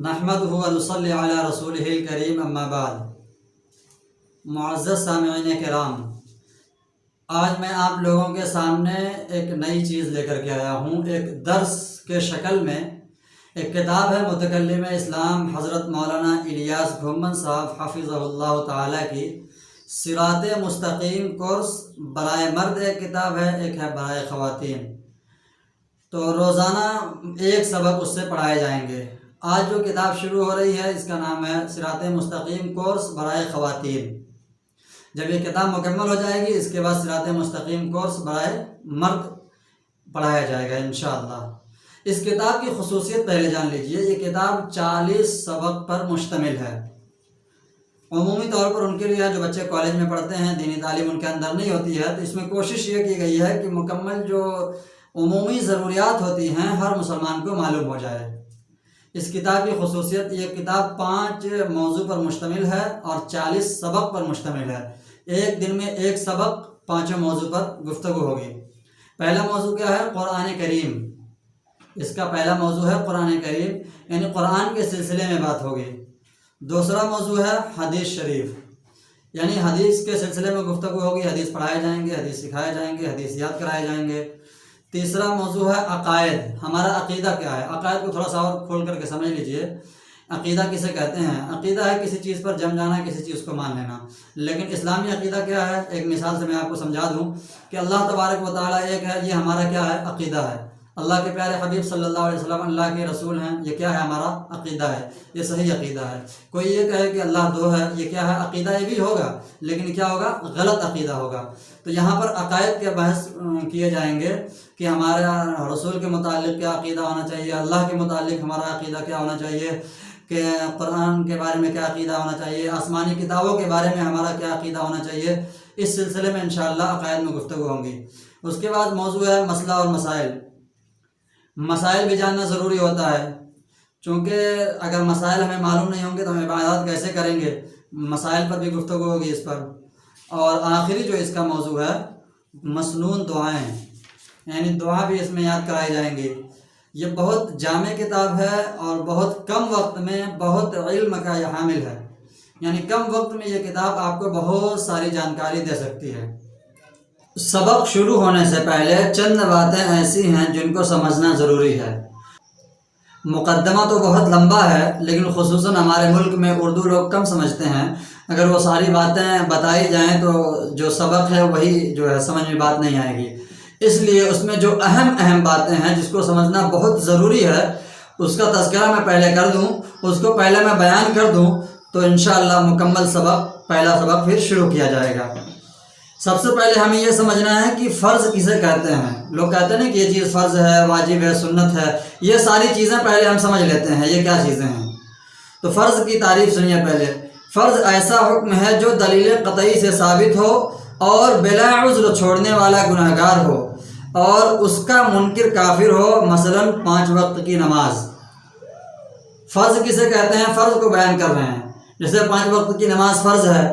نحمدہ و نصلی علی رسولہ الکریم اما بعد۔ معزز سامعین کرام، آج میں آپ لوگوں کے سامنے ایک نئی چیز لے کر کے آیا ہوں۔ ایک درس کے شکل میں ایک کتاب ہے متکلم اسلام حضرت مولانا الیاس گھومن صاحب حفظہ اللہ تعالیٰ کی صراط مستقیم کورس برائے مرد ایک کتاب ہے، ایک ہے برائے خواتین۔ تو روزانہ ایک سبق اس سے پڑھائے جائیں گے۔ آج جو کتاب شروع ہو رہی ہے اس کا نام ہے صراط مستقیم کورس برائے خواتین۔ جب یہ کتاب مکمل ہو جائے گی اس کے بعد صراط مستقیم کورس برائے مرد پڑھایا جائے گا انشاءاللہ۔ اس کتاب کی خصوصیت پہلے جان لیجئے۔ یہ کتاب 40 سبق پر مشتمل ہے۔ عمومی طور پر ان کے لیے جو بچے کالج میں پڑھتے ہیں، دینی تعلیم ان کے اندر نہیں ہوتی ہے، تو اس میں کوشش یہ کی گئی ہے کہ مکمل جو عمومی ضروریات ہوتی ہیں ہر مسلمان کو معلوم ہو جائے۔ اس کتاب کی خصوصیت، یہ کتاب 5 موضوع پر مشتمل ہے اور 40 سبق پر مشتمل ہے۔ ایک دن میں ایک سبق 5 موضوع پر گفتگو ہوگی۔ پہلا موضوع کیا ہے؟ قرآن کریم۔ اس کا پہلا موضوع ہے قرآن کریم، یعنی قرآن کے سلسلے میں بات ہوگی۔ دوسرا موضوع ہے حدیث شریف، یعنی حدیث کے سلسلے میں گفتگو ہوگی، حدیث پڑھائے جائیں گے، حدیث سکھائے جائیں گے، حدیث یاد کرائے جائیں گے۔ تیسرا موضوع ہے عقائد، ہمارا عقیدہ کیا ہے۔ عقائد کو تھوڑا سا اور کھول کر کے سمجھ لیجئے۔ عقیدہ کسے کہتے ہیں؟ عقیدہ ہے کسی چیز پر جم جانا، کسی چیز کو مان لینا۔ لیکن اسلامی عقیدہ کیا ہے؟ ایک مثال سے میں آپ کو سمجھا دوں کہ اللہ تبارک و تعالیٰ ایک ہے، یہ ہمارا کیا ہے؟ عقیدہ ہے۔ اللہ کے پیارے حبیب صلی اللہ علیہ وسلم اللہ کے رسول ہیں، یہ کیا ہے؟ ہمارا عقیدہ ہے، یہ صحیح عقیدہ ہے۔ کوئی یہ کہے کہ اللہ 2 ہے، یہ کیا ہے؟ عقیدہ یہ بھی ہوگا، لیکن کیا ہوگا؟ غلط عقیدہ ہوگا۔ تو یہاں پر عقائد کے بحث کیے جائیں گے کہ ہمارا رسول کے متعلق کیا عقیدہ ہونا چاہیے، اللہ کے متعلق ہمارا عقیدہ کیا ہونا چاہیے، کہ قرآن کے بارے میں کیا عقیدہ ہونا چاہیے، آسمانی کتابوں کے بارے میں ہمارا کیا عقیدہ ہونا چاہیے۔ اس سلسلے میں انشاءاللہ عقائد میں گفتگو ہوں گی۔ اس کے بعد موضوع ہے مسئلہ اور مسائل۔ مسائل بھی جاننا ضروری ہوتا ہے، چونکہ اگر مسائل ہمیں معلوم نہیں ہوں گے تو ہم عبادات کیسے کریں گے۔ مسائل پر بھی گفتگو ہوگی اس پر۔ اور آخری جو اس کا موضوع ہے مسنون دعائیں، یعنی دعا بھی اس میں یاد کرائی جائیں گی۔ یہ بہت جامع کتاب ہے اور بہت کم وقت میں بہت علم کا یہ حامل ہے، یعنی کم وقت میں یہ کتاب آپ کو بہت ساری جانکاری دے سکتی ہے۔ سبق شروع ہونے سے پہلے چند باتیں ایسی ہیں جن کو سمجھنا ضروری ہے۔ مقدمہ تو بہت لمبا ہے، لیکن خصوصاً ہمارے ملک میں اردو لوگ کم سمجھتے ہیں۔ اگر وہ ساری باتیں بتائی جائیں تو جو سبق ہے وہی جو ہے سمجھ میں بات نہیں آئے گی۔ اس لیے اس میں جو اہم باتیں ہیں جس کو سمجھنا بہت ضروری ہے، اس کا تذکرہ میں پہلے کر دوں، اس کو پہلے میں بیان کر دوں تو انشاءاللہ مکمل سبق، پہلا سبق پھر شروع کیا جائے گا۔ سب سے پہلے ہمیں یہ سمجھنا ہے کہ فرض کسے کہتے ہیں۔ لوگ کہتے ہیں نا کہ یہ چیز فرض ہے، واجب ہے، سنت ہے، یہ ساری چیزیں پہلے ہم سمجھ لیتے ہیں یہ کیا چیزیں ہیں۔ تو فرض کی تعریف سنیے پہلے۔ فرض ایسا حکم ہے جو دلیل قطعی سے ثابت ہو اور بلا عذر چھوڑنے والا گنہگار ہو اور اس کا منکر کافر ہو، مثلا 5 وقت کی نماز۔ فرض کسے کہتے ہیں؟ فرض کو بیان کر رہے ہیں۔ جیسے 5 وقت کی نماز فرض ہے۔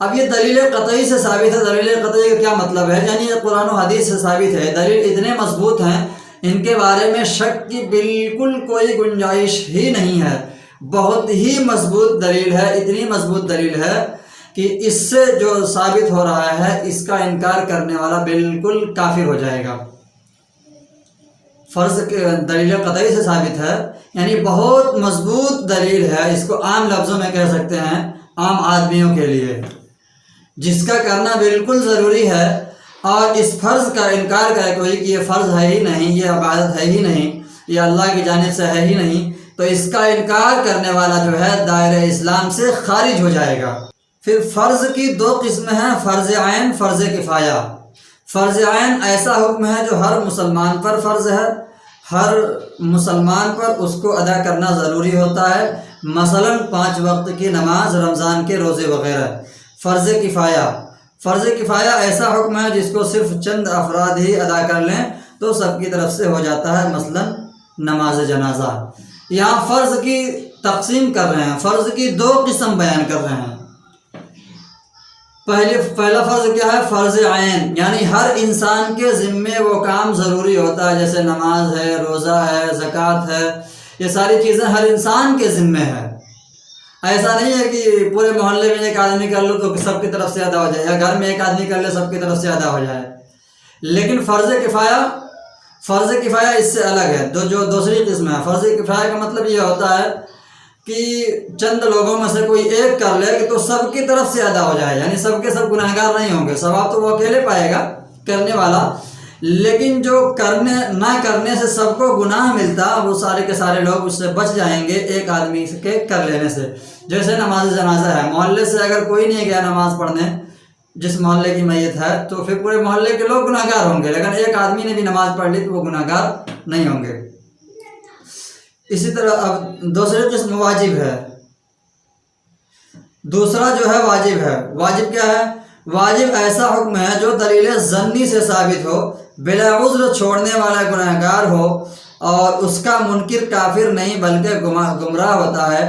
اب یہ دلیل قطعی سے ثابت ہے۔ دلیل قطعی کا کیا مطلب ہے؟ یعنی یہ قرآن و حدیث سے ثابت ہے۔ دلیل اتنے مضبوط ہیں ان کے بارے میں شک کی بالکل کوئی گنجائش ہی نہیں ہے۔ بہت ہی مضبوط دلیل ہے، اتنی مضبوط دلیل ہے کہ اس سے جو ثابت ہو رہا ہے اس کا انکار کرنے والا بالکل کافر ہو جائے گا۔ فرض کے دلیل قطعی سے ثابت ہے، یعنی بہت مضبوط دلیل ہے۔ اس کو عام لفظوں میں کہہ سکتے ہیں عام آدمیوں کے لیے، جس کا کرنا بالکل ضروری ہے۔ اور اس فرض کا انکار کرے کوئی کہ یہ فرض ہے ہی نہیں، یہ عبادت ہے ہی نہیں، یہ اللہ کی جانب سے ہے ہی نہیں، تو اس کا انکار کرنے والا جو ہے دائرہ اسلام سے خارج ہو جائے گا۔ پھر فرض کی 2 قسمیں ہیں، فرض عین، فرض کفایہ۔ فرض عین ایسا حکم ہے جو ہر مسلمان پر فرض ہے، ہر مسلمان پر اس کو ادا کرنا ضروری ہوتا ہے، مثلا 5 وقت کی نماز، رمضان کے روزے وغیرہ۔ فرض کفایہ، فرض کفایہ ایسا حکم ہے جس کو صرف چند افراد ہی ادا کر لیں تو سب کی طرف سے ہو جاتا ہے، مثلا نماز جنازہ۔ یہاں فرض کی تقسیم کر رہے ہیں، فرض کی 2 قسم بیان کر رہے ہیں۔ پہلا فرض کیا ہے؟ فرض عین، یعنی ہر انسان کے ذمے وہ کام ضروری ہوتا ہے، جیسے نماز ہے، روزہ ہے، زکوٰۃ ہے، یہ ساری چیزیں ہر انسان کے ذمہ ہے۔ ایسا نہیں ہے کہ پورے محلے میں ایک آدمی کر لو تو سب کی طرف سے ادا ہو جائے، یا گھر میں ایک آدمی کر لے سب کی طرف سے ادا ہو جائے۔ لیکن فرض کفایہ اس سے الگ ہے، جو دوسری قسم ہے۔ فرض کفایہ کا مطلب یہ ہوتا ہے کہ چند لوگوں میں سے کوئی ایک کر لے کہ تو سب کی طرف سے ادا ہو جائے، یعنی سب کے سب گناہگار نہیں ہوں گے، ثواب تو وہ اکیلے پائے گا کرنے والا، لیکن جو نہ کرنے سے سب کو گناہ ملتا وہ سارے کے سارے لوگ اس سے بچ جائیں گے ایک آدمی کے کر لینے سے۔ جیسے نماز جنازہ ہے، محلے سے اگر کوئی نہیں گیا نماز پڑھنے، جس محلے کی میت ہے، تو پھر پورے محلے کے لوگ گناہگار ہوں گے، لیکن ایک آدمی نے بھی نماز پڑھ لی تو وہ گناہگار نہیں ہوں گے۔ اسی طرح اب دوسری قسم واجب ہے۔ دوسرا جو ہے واجب ہے۔ واجب کیا ہے؟ واجب ایسا حکم ہے جو دلیل ظنی سے ثابت ہو، بلا عذر چھوڑنے والا گناہگار ہو اور اس کا منکر کافر نہیں بلکہ گمراہ ہوتا ہے۔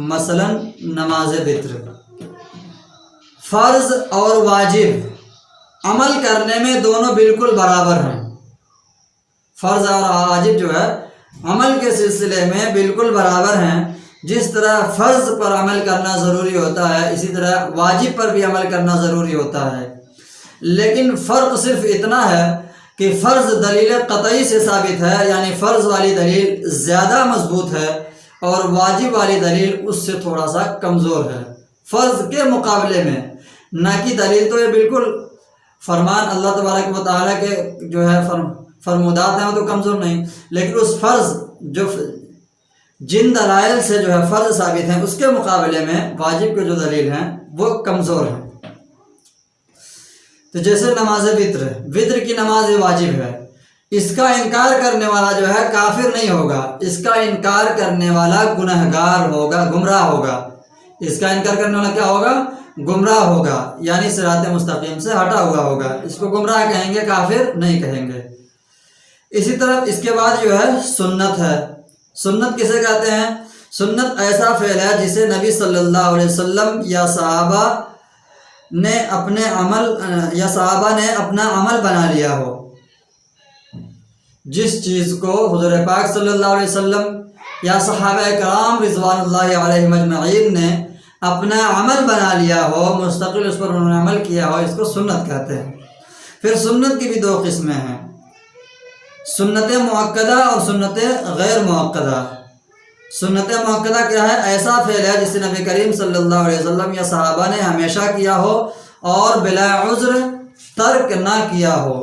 مثلا نماز وتر۔ فرض اور واجب عمل کرنے میں دونوں بالکل برابر ہیں۔ فرض اور واجب جو ہے عمل کے سلسلے میں بالکل برابر ہیں۔ جس طرح فرض پر عمل کرنا ضروری ہوتا ہے، اسی طرح واجب پر بھی عمل کرنا ضروری ہوتا ہے، لیکن فرق صرف اتنا ہے کہ فرض دلیل قطعی سے ثابت ہے، یعنی فرض والی دلیل زیادہ مضبوط ہے اور واجب والی دلیل اس سے تھوڑا سا کمزور ہے فرض کے مقابلے میں۔ نہ کہ دلیل تو یہ بالکل فرمان اللہ تبارک و تعالیٰ کے جو ہے فرمودات ہیں وہ تو کمزور نہیں، لیکن اس فرض جو جن دلائل سے جو ہے فرض ثابت ہیں اس کے مقابلے میں واجب کے جو دلیل ہیں وہ کمزور ہیں۔ تو جیسے نماز وتر کی نماز واجب ہے، اس کا انکار کرنے والا جو ہے کافر نہیں ہوگا، اس کا انکار کرنے والا گنہگار ہوگا، گمراہ ہوگا۔ اس کا انکار کرنے والا کیا ہوگا؟ گمراہ ہوگا، یعنی صراط مستقیم سے ہٹا ہوا ہوگا۔ اس کو گمراہ کہیں گے، کافر نہیں کہیں گے۔ اسی طرح اس کے بعد جو ہے سنت ہے۔ سنت کسے کہتے ہیں؟ سنت ایسا فعل ہے جسے نبی صلی اللہ علیہ وسلم یا صحابہ نے اپنا عمل بنا لیا ہو۔ جس چیز کو حضور پاک صلی اللہ علیہ وسلم یا صحابہ کرام رضوان اللہ علیہم اجمعین نے اپنا عمل بنا لیا ہو، مستقل اس پر انہوں نے عمل کیا ہو، اس کو سنت کہتے ہیں۔ پھر سنت کی بھی دو قسمیں ہیں، سنت مؤکدہ اور سنت غیر مؤکدہ۔ سنت مؤکدہ کیا ہے؟ ایسا فعل ہے جسے نبی کریم صلی اللہ علیہ وسلم یا صحابہ نے ہمیشہ کیا ہو اور بلا عذر ترک نہ کیا ہو،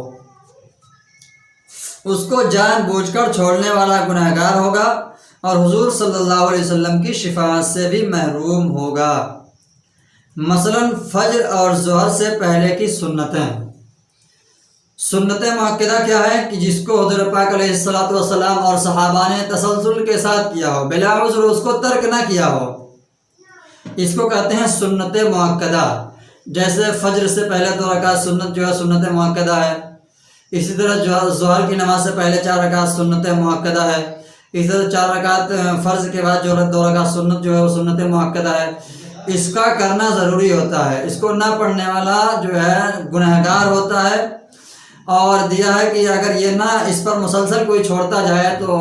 اس کو جان بوجھ کر چھوڑنے والا گنہگار ہوگا اور حضور صلی اللہ علیہ وسلم کی شفاعت سے بھی محروم ہوگا۔ مثلا فجر اور ظہر سے پہلے کی سنتیں۔ سنت مؤکدہ کیا ہے؟ کہ جس کو حضور پاک علیہ السلام اور صحابہ نے تسلسل کے ساتھ کیا ہو، بلا عذر اس کو ترک نہ کیا ہو، اس کو کہتے ہیں سنت مؤکدہ۔ جیسے فجر سے پہلے 2 رکعت سنت جو ہے سنت مؤکدہ ہے، اسی طرح ظہر کی نماز سے پہلے 4 رکعت سنت مؤکدہ ہے، اسی طرح 4 رکعت فرض کے بعد جو 2 رکعت سنت جو ہے وہ سنت مؤکدہ ہے۔ اس کا کرنا ضروری ہوتا ہے، اس کو نہ پڑھنے والا جو ہے گنہگار ہوتا ہے، اور دیا ہے کہ اگر یہ نہ اس پر مسلسل کوئی چھوڑتا جائے تو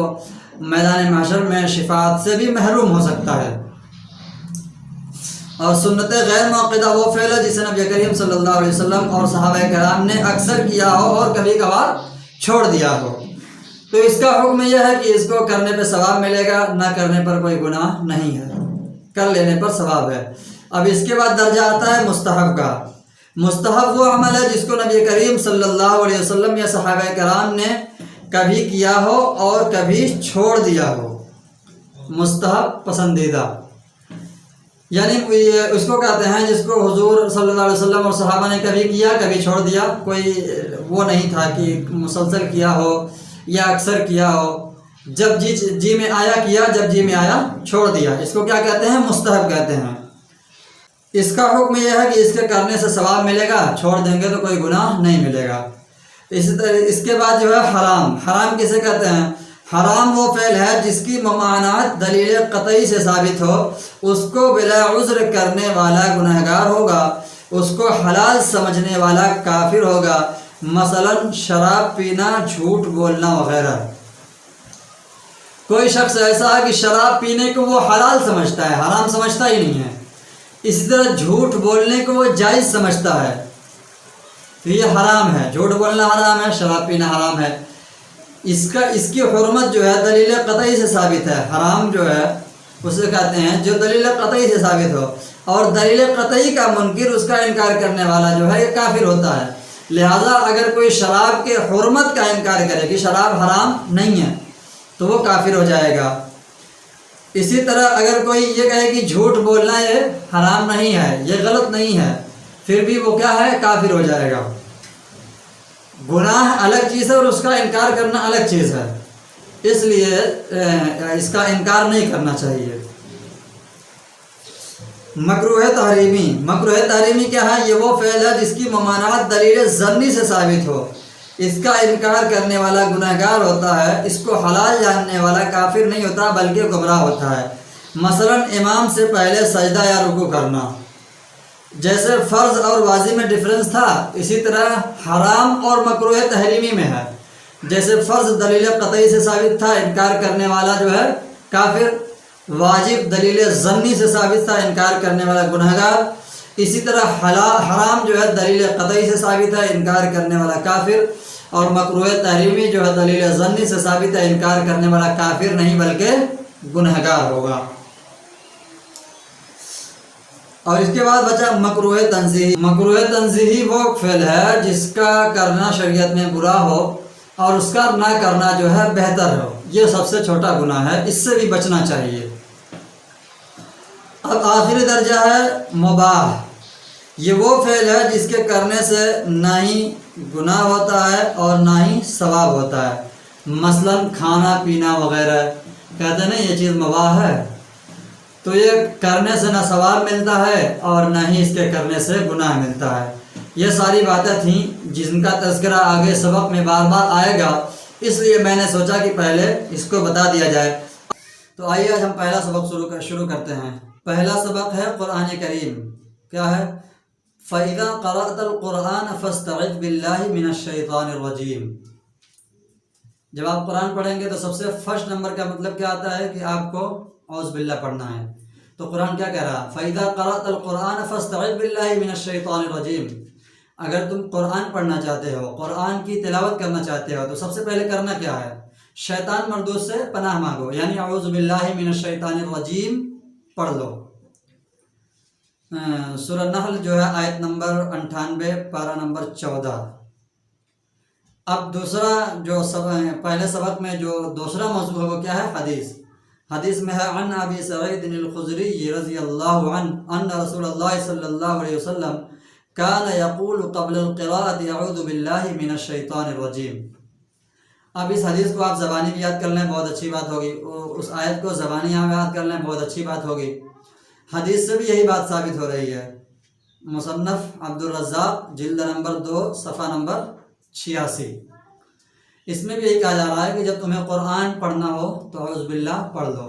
میدان محشر میں شفاعت سے بھی محروم ہو سکتا ہے۔ اور سنت غیر مؤکدہ وہ فعل ہے جسے نبی کریم صلی اللہ علیہ وسلم اور صحابہ کرام نے اکثر کیا ہو اور کبھی کبھار چھوڑ دیا ہو، تو اس کا حکم یہ ہے کہ اس کو کرنے پہ ثواب ملے گا، نہ کرنے پر کوئی گناہ نہیں ہے، کر لینے پر ثواب ہے۔ اب اس کے بعد درجہ آتا ہے مستحب کا۔ مستحب وہ عمل ہے جس کو نبی کریم صلی اللہ علیہ وسلم یا صحابہ کرام نے کبھی کیا ہو اور کبھی چھوڑ دیا ہو۔ مستحب پسندیدہ، یعنی اس کو کہتے ہیں جس کو حضور صلی اللہ علیہ وسلم اور صحابہ نے کبھی کیا کبھی چھوڑ دیا، کوئی وہ نہیں تھا کہ مسلسل کیا ہو یا اکثر کیا ہو، جب جی میں آیا کیا، جب جی میں آیا چھوڑ دیا، اس کو کیا کہتے ہیں؟ مستحب کہتے ہیں۔ اس کا حکم یہ ہے کہ اس کے کرنے سے ثواب ملے گا، چھوڑ دیں گے تو کوئی گناہ نہیں ملے گا۔ اسی طرح اس کے بعد جو ہے حرام۔ حرام کسے کہتے ہیں؟ حرام وہ فعل ہے جس کی ممانعت دلیل قطعی سے ثابت ہو، اس کو بلا عذر کرنے والا گنہگار ہوگا، اس کو حلال سمجھنے والا کافر ہوگا۔ مثلا شراب پینا، جھوٹ بولنا وغیرہ۔ کوئی شخص ایسا ہے کہ شراب پینے کو وہ حلال سمجھتا ہے، حرام سمجھتا ہی نہیں ہے، اسی طرح جھوٹ بولنے کو وہ جائز سمجھتا ہے، تو یہ حرام ہے، جھوٹ بولنا حرام ہے، شراب پینا حرام ہے۔ اس کی حرمت جو ہے دلیل قطعی سے ثابت ہے۔ حرام جو ہے اسے کہتے ہیں جو دلیل قطعی سے ثابت ہو، اور دلیل قطعی کا منکر، اس کا انکار کرنے والا جو ہے یہ کافر ہوتا ہے۔ لہٰذا اگر کوئی شراب کے حرمت کا انکار کرے کہ شراب حرام نہیں ہے تو وہ کافر ہو جائے گا۔ اسی طرح اگر کوئی یہ کہے کہ جھوٹ بولنا یہ حرام نہیں ہے، یہ غلط نہیں ہے، پھر بھی وہ کیا ہے؟ کافر ہو جائے گا۔ گناہ الگ چیز ہے اور اس کا انکار کرنا الگ چیز ہے، اس لیے اس کا انکار نہیں کرنا چاہیے۔ مکروہ تحریمی، مکروہ تحریمی کیا ہے؟ یہ وہ فعل ہے جس کی ممانعت دلیل ظنی سے ثابت ہو، اس کا انکار کرنے والا گنہگار ہوتا ہے، اس کو حلال جاننے والا کافر نہیں ہوتا بلکہ گمراہ ہوتا ہے۔ مثلا امام سے پہلے سجدہ یا رکوع کرنا، جیسے فرض اور واجب میں ڈفرینس تھا، اسی طرح حرام اور مکروہ تحریمی میں ہے۔ جیسے فرض دلیل قطعی سے ثابت تھا، انکار کرنے والا جو ہے کافر، واجب دلیل ظنی سے ثابت تھا، انکار کرنے والا گنہگار، اسی طرح حرام جو ہے دلیل قطعی سے ثابت ہے، انکار کرنے والا کافر، اور مکروہ تحریمی جو ہے دلیل ظنی سے ثابت ہے، انکار کرنے والا کافر نہیں بلکہ گنہگار ہوگا۔ اور اس کے بعد بچا مکروہ تنزیہی۔ مکروہ تنزیہی وہ فعل ہے جس کا کرنا شریعت میں برا ہو اور اس کا نہ کرنا جو ہے بہتر ہو، یہ سب سے چھوٹا گناہ ہے، اس سے بھی بچنا چاہیے۔ اب آخری درجہ ہے مباح۔ یہ وہ فعل ہے جس کے کرنے سے نہ ہی گناہ ہوتا ہے اور نہ ہی ثواب ہوتا ہے، مثلا کھانا پینا وغیرہ، کہتے ہیں نا یہ چیز مباح ہے، تو یہ کرنے سے نہ ثواب ملتا ہے اور نہ ہی اس کے کرنے سے گناہ ملتا ہے۔ یہ ساری باتیں تھیں جن کا تذکرہ آگے سبق میں بار بار آئے گا، اس لیے میں نے سوچا کہ پہلے اس کو بتا دیا جائے۔ تو آئیے آج ہم پہلا سبق شروع کرتے ہیں۔ پہلا سبق ہے قرآن کریم، کیا ہے؟ فَإِذَا قَرَأْتَ الْقُرْآنَ فَاسْتَعِذْ بِاللَّهِ مِنَ الشَّيْطَانِ الرَّجِيمِ۔ جب آپ قرآن پڑھیں گے تو سب سے فرسٹ نمبر کا مطلب کیا آتا ہے کہ آپ کو اعوذ باللہ پڑھنا ہے۔ تو قرآن کیا کہہ رہا؟ فَإِذَا قَرَأْتَ الْقُرْآنَ فَاسْتَعِذْ بِاللَّهِ مِنَ الشَّيْطَانِ الرَّجِيمِ۔ اگر تم قرآن پڑھنا چاہتے ہو، قرآن کی تلاوت کرنا چاہتے ہو، تو سب سے پہلے کرنا کیا ہے؟ شیطان مردود سے پناہ مانگو، یعنی اعوذ باللہ من الشیطان الرجیم پڑھ لو۔ سورہ نحل جو ہے آیت نمبر 98، پارہ نمبر 14۔ اب دوسرا جو پہلے سبق میں جو دوسرا موضوع ہے وہ کیا ہے؟ حدیث۔ حدیث میں ہے عن ابی سعید الخدری رضی اللہ عنہ ان رسول اللہ صلی اللہ علیہ وسلم کان یقول قبل القراءۃ اعوذ باللہ من الشیطان الرجیم۔ اب اس حدیث کو آپ زبانی بھی یاد کر لیں، بہت اچھی بات ہوگی، اس آیت کو زبانی یاد کر لیں، بہت اچھی بات ہوگی۔ حدیث سے بھی یہی بات ثابت ہو رہی ہے۔ مصنف عبد الرزاق جلد نمبر 2 صفحہ نمبر 86، اس میں بھی یہی کہا جا رہا ہے کہ جب تمہیں قرآن پڑھنا ہو تو اعوذ باللہ پڑھ لو۔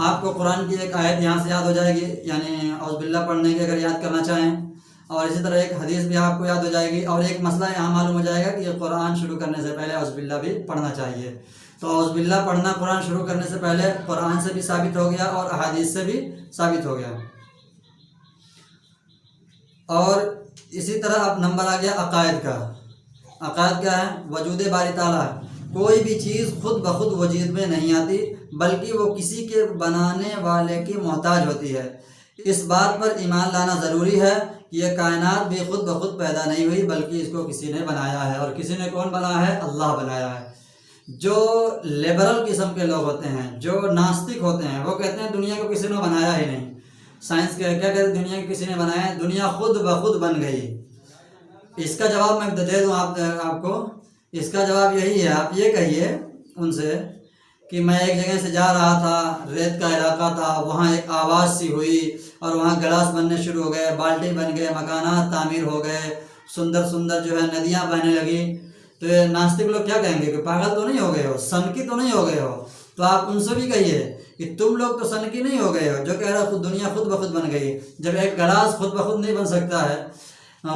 آپ کو قرآن کی ایک آیت یہاں سے یاد ہو جائے گی، یعنی اعوذ باللہ پڑھنے کی اگر یاد کرنا چاہیں، اور اسی طرح ایک حدیث بھی آپ کو یاد ہو جائے گی، اور ایک مسئلہ یہاں معلوم ہو جائے گا کہ یہ قرآن شروع کرنے سے پہلے اعوذ باللہ بھی پڑھنا چاہیے۔ تو اعوذ باللہ پڑھنا قرآن شروع کرنے سے پہلے قرآن سے بھی ثابت ہو گیا اور احادیث سے بھی ثابت ہو گیا۔ اور اسی طرح اب نمبر آ گیا عقائد کا۔ عقائد کیا ہے؟ وجود باری تعالیٰ، کوئی بھی چیز خود بخود وجود میں نہیں آتی بلکہ وہ کسی کے بنانے والے کی محتاج ہوتی ہے۔ اس بات پر ایمان لانا ضروری ہے کہ یہ کائنات بھی خود بخود پیدا نہیں ہوئی بلکہ اس کو کسی نے بنایا ہے، اور کسی نے کون بنایا ہے؟ اللہ بنایا ہے۔ جو لیبرل قسم کے لوگ ہوتے ہیں، جو ناستک ہوتے ہیں، وہ کہتے ہیں دنیا کو کسی نے بنایا ہی نہیں۔ سائنس کیا کہتے ہیں؟ دنیا کو کسی نے بنایا ہے، دنیا خود بخود بن گئی۔ اس کا جواب میں دے دوں آپ کو، اس کا جواب یہی ہے، آپ یہ کہیے ان سے کہ میں ایک جگہ سے جا رہا تھا، ریت کا علاقہ تھا، وہاں ایک آواز سی ہوئی اور وہاں گلاس بننے شروع ہو گئے، بالٹی بن گئے، مکانات تعمیر ہو گئے، سندر سندر جو ہے ندیاں بہنے لگی، تو یہ ناستک لوگ کیا کہیں گے کہ پاگل تو نہیں ہو گئے ہو، سنکی تو نہیں ہو گئے ہو؟ تو آپ ان سے بھی کہیے کہ تم لوگ تو سنکی نہیں ہو گئے ہو، جو کہہ رہا دنیا خود بخود بن گئی۔ جب ایک گلاس خود بخود نہیں بن سکتا ہے،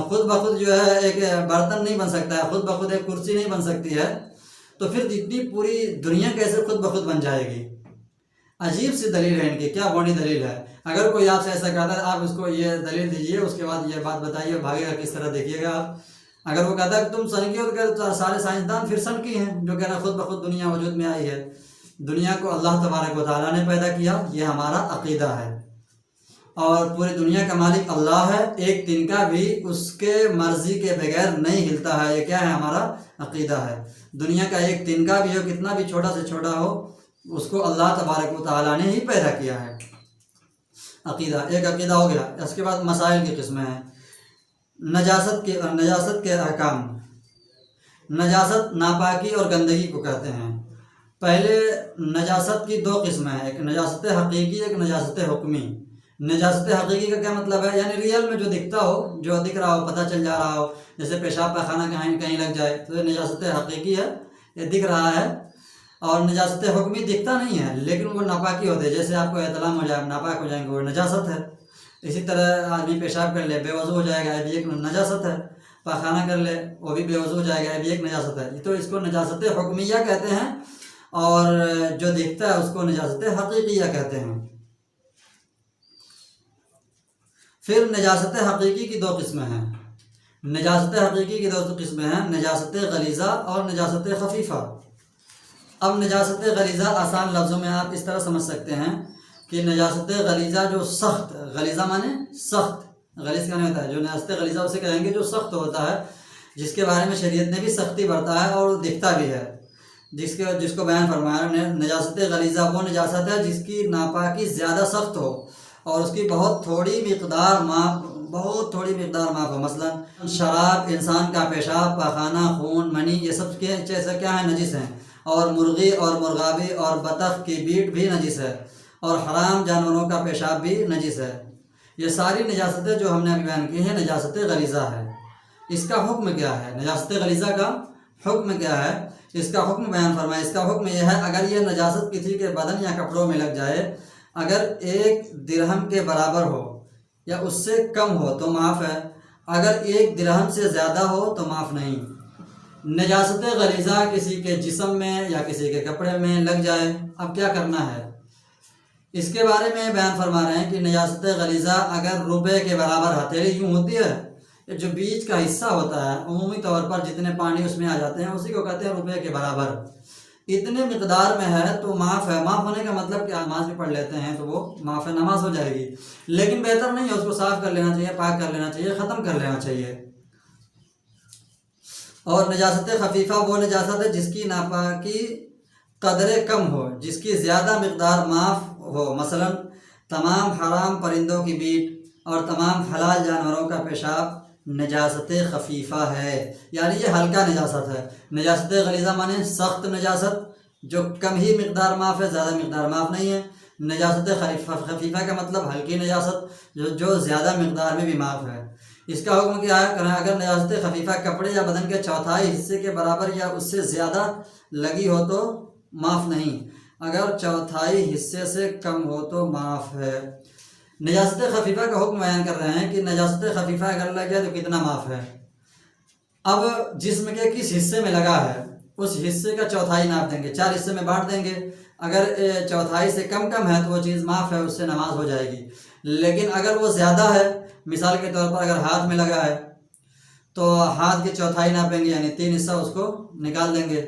خود بخود جو ہے ایک برتن نہیں بن سکتا ہے، خود بخود ایک کرسی نہیں بن سکتی ہے، تو پھر اتنی پوری دنیا کیسے خود بخود بن جائے گی؟ عجیب سی دلیل ہے ان کی، کیا بونی دلیل ہے۔ اگر کوئی آپ سے ایسا کہتا ہے آپ اس کو یہ دلیل دیجئے، اس کے بعد یہ بات بتائیے، بھاگے گا کس طرح دیکھیے گا آپ۔ اگر وہ کہتا ہے کہ تم سنکی ہو، تو سارے سائنسدان پھر سنکی ہیں جو کہنا خود بخود دنیا وجود میں آئی ہے۔ دنیا کو اللہ تبارک و تعالیٰ نے پیدا کیا، یہ ہمارا عقیدہ ہے، اور پوری دنیا کا مالک اللہ ہے، ایک تنکا بھی اس کے مرضی کے بغیر نہیں ہلتا ہے، یہ کیا ہے؟ ہمارا عقیدہ ہے۔ دنیا کا ایک تنکا بھی ہو، کتنا بھی چھوٹا سے چھوٹا ہو، اس کو اللہ تبارک و تعالیٰ نے ہی پیدا کیا ہے۔ عقیدہ ایک عقیدہ ہو گیا۔ اس کے بعد مسائل کی قسمیں ہیں۔ نجاست کے احکام۔ نجاست ناپاکی اور گندگی کو کہتے ہیں۔ پہلے نجاست کی دو قسمیں ہیں، ایک نجاست حقیقی، ایک نجاست حکمی۔ نجاست حقیقی کا کیا مطلب ہے؟ یعنی ریئل میں جو دکھتا ہو، جو دکھ رہا ہو، پتہ چل جا رہا ہو، جیسے پیشاب پاخانہ کہیں لگ جائے تو یہ نجاست حقیقی ہے، یہ دکھ رہا ہے۔ اور نجاست حکمی دکھتا نہیں ہے لیکن وہ ناپاکی ہوتے ہیں، جیسے آپ کو احتلام ہو جائے، ناپاک ہو جائیں گے، وہ نجاست ہے۔ اسی طرح آدمی پیشاب کر لے، بے وضو ہو جائے گا، یہ بھی ایک نجاست ہے۔ پاخانہ کر لے، وہ بھی بے وضو ہو جائے گا، یہ بھی ایک نجاست ہے۔ تو اس کو نجاست حکمیہ کہتے ہیں، اور جو دکھتا ہے اس کو نجاست حقیقیہ کہتے ہیں۔ پھر نجاست حقیقی کی دو قسمیں ہیں۔ نجاست حقیقی کی دو قسمیں ہیں، نجاست غلیظہ اور نجاست خفیفہ۔ اب نجاست غلیظہ آسان لفظوں میں آپ اس طرح سمجھ سکتے ہیں کہ نجاست غلیظہ جو سخت، غلیظہ مانے سخت، غلیظ کا نہیں ہوتا ہے، جو نجاست غلیظہ اسے کہیں گے جو سخت ہوتا ہے، جس کے بارے میں شریعت نے بھی سختی برتا ہے اور دکھتا بھی ہے، جس کو بیان فرمایا نجاست غلیظہ وہ نجاست ہے جس کی ناپاکی زیادہ سخت ہو اور اس کی بہت تھوڑی مقدار معاف ہو۔ مثلا شراب، انسان کا پیشاب، پاخانہ، خون، منی، یہ سب جیسے کیا ہے؟ نجس ہیں۔ اور مرغی اور مرغابی اور بطخ کی بیٹ بھی نجس ہے، اور حرام جانوروں کا پیشاب بھی نجس ہے۔ یہ ساری نجاستیں جو ہم نے ابھی بیان کی ہیں نجاست غلیظہ ہے۔ اس کا حکم کیا ہے؟ نجاست غلیظہ کا حکم کیا ہے؟ اس کا حکم بیان فرمائے۔ اس کا حکم یہ ہے، اگر یہ نجاست کسی کے بدن یا کپڑوں میں لگ جائے، اگر 1 درہم کے برابر ہو یا اس سے کم ہو تو معاف ہے، اگر 1 درہم سے زیادہ ہو تو معاف نہیں۔ نجاست غلیظہ کسی کے جسم میں یا کسی کے کپڑے میں لگ جائے، اب کیا کرنا ہے؟ اس کے بارے میں بیان فرما رہے ہیں کہ نجاست غلیظہ اگر روپے کے برابر، ہتھیلی یوں ہوتی ہے، جو بیچ کا حصہ ہوتا ہے، عمومی طور پر جتنے پانی اس میں آ جاتے ہیں اسی کو کہتے ہیں روپے کے برابر، اتنے مقدار میں ہے تو معاف ہے۔ معاف ہونے کا مطلب کہ نماز بھی پڑھ لیتے ہیں تو وہ معاف ہے، نماز ہو جائے گی، لیکن بہتر نہیں ہے، اس کو صاف کر لینا چاہیے، پاک کر لینا چاہیے، ختم کر لینا چاہیے۔ اور نجاست خفیفہ وہ نجاست ہے جس کی ناپاکی قدر کم ہو، جس کی زیادہ مقدار معاف ہو۔ مثلا تمام حرام پرندوں کی بیٹ اور تمام حلال جانوروں کا پیشاب نجاست خفیفہ ہے، یعنی یہ ہلکا نجاست ہے۔ نجاست غلیظہ مانے سخت نجاست جو کم ہی مقدار معاف ہے، زیادہ مقدار معاف نہیں ہے۔ نجاست خفیفہ کا مطلب ہلکی نجاست جو زیادہ مقدار میں بھی معاف ہے۔ اس کا حکم کیا ہے؟ اگر نجاست خفیفہ کپڑے یا بدن کے چوتھائی حصے کے برابر یا اس سے زیادہ لگی ہو تو معاف نہیں، اگر چوتھائی حصے سے کم ہو تو معاف ہے۔ نجاست خفیفہ کا حکم بیان کر رہے ہیں کہ نجاست خفیفہ اگر لگ گیا تو کتنا معاف ہے۔ اب جسم کے کس حصے میں لگا ہے اس حصے کا چوتھائی ناپ دیں گے، 4 حصے میں بانٹ دیں گے، اگر چوتھائی سے کم ہے تو وہ چیز معاف ہے، اس سے نماز ہو جائے گی۔ لیکن اگر وہ زیادہ ہے، مثال کے طور پر اگر ہاتھ میں لگا ہے تو ہاتھ کی چوتھائی ناپیں گے، یعنی 3 حصہ اس کو نکال دیں گے،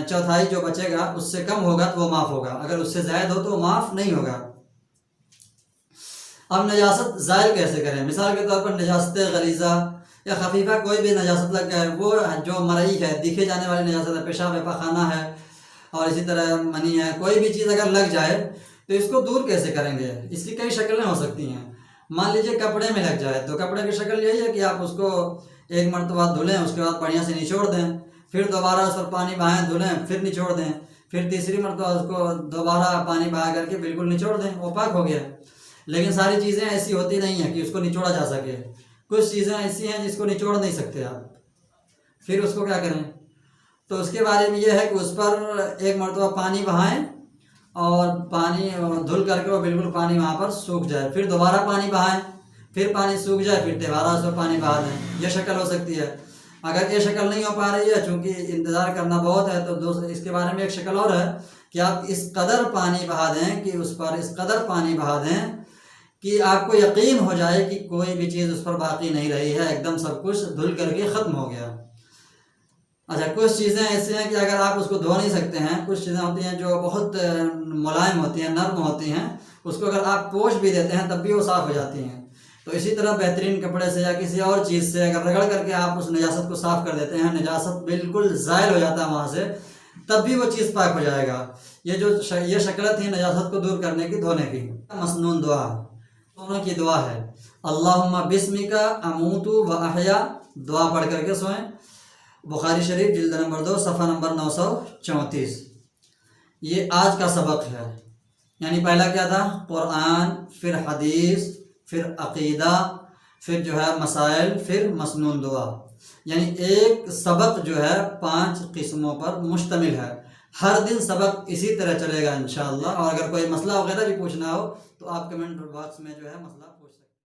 چوتھائی جو بچے گا اس سے کم ہوگا تو وہ معاف ہوگا، اگر اس سے زائد ہو تو وہ معاف نہیں ہوگا۔ اب نجاست زائل کیسے کریں؟ مثال کے طور پر نجاست غلیظہ یا خفیفہ کوئی بھی نجاست لگ گیا ہے، وہ جو مرئی ہے، دیکھے جانے والی نجاست ہے، پیشاب ہے، پاخانہ ہے، اور اسی طرح منی ہے، کوئی بھی چیز اگر لگ جائے تو اس کو دور کیسے کریں گے؟ اس کی کئی شکلیں ہو سکتی ہیں۔ مان لیجئے کپڑے میں لگ جائے تو کپڑے کی شکل یہی ہے کہ آپ اس کو 1 مرتبہ دھلیں، اس کے بعد بڑھیا سے نچوڑ دیں، پھر دوبارہ اس پر پانی بہائیں، دھلیں، پھر نچوڑ دیں، پھر تیسری مرتبہ اس کو دوبارہ پانی بہا کر کے بالکل نچوڑ دیں، وہ پاک ہو گیا۔ لیکن ساری چیزیں ایسی ہوتی نہیں ہیں کہ اس کو نچوڑا جا سکے، کچھ چیزیں ایسی ہیں جس کو نچوڑ نہیں سکتے آپ، پھر اس کو کیا کریں؟ تو اس کے بارے میں یہ ہے کہ اس پر 1 مرتبہ پانی بہائیں اور پانی دھل کر کے وہ بالکل پانی وہاں پر سوکھ جائے، پھر دوبارہ پانی بہائیں، پھر پانی سوکھ جائے، پھر دوبارہ اس پر پانی بہا دیں، یہ شکل ہو سکتی ہے۔ اگر یہ شکل نہیں ہو پا رہی ہے، چونکہ انتظار کرنا بہت ہے، تو اس کے بارے میں ایک شکل اور ہے کہ آپ اس قدر پانی بہا دیں کہ اس پر اس قدر پانی بہا دیں کہ آپ کو یقین ہو جائے کہ کوئی بھی چیز اس پر باقی نہیں رہی ہے، ایک دم سب کچھ دھل کر کے ختم ہو گیا۔ اچھا، کچھ چیزیں ایسی ہیں کہ اگر آپ اس کو دھو نہیں سکتے ہیں، کچھ چیزیں ہوتی ہیں جو بہت ملائم ہوتی ہیں، نرم ہوتی ہیں، اس کو اگر آپ پوچھ بھی دیتے ہیں تب بھی وہ صاف ہو جاتی ہیں۔ تو اسی طرح بہترین کپڑے سے یا کسی اور چیز سے اگر رگڑ کر کے آپ اس نجاست کو صاف کر دیتے ہیں، نجاست بالکل زائل ہو جاتا ہے وہاں سے، تب بھی وہ چیز پاک ہو جائے گا۔ یہ شکلیں تھیں نجاست کو دور کرنے کی، دھونے کی۔ مسنون دعا دونوں کی دعا ہے، اللہم بسمک اموت و احیا، دعا پڑھ کر کے سوئیں۔ بخاری شریف جلد نمبر 2 صفحہ نمبر 934۔ یہ آج کا سبق ہے، یعنی پہلا کیا تھا؟ قرآن، پھر حدیث، پھر عقیدہ، پھر جو ہے مسائل، پھر مسنون دعا، یعنی ایک سبق جو ہے 5 قسموں پر مشتمل ہے۔ ہر دن سبق اسی طرح چلے گا انشاءاللہ، اور اگر کوئی مسئلہ وغیرہ بھی پوچھنا ہو تو آپ کمنٹ باکس میں جو ہے مسئلہ پوچھ سکتے ہیں۔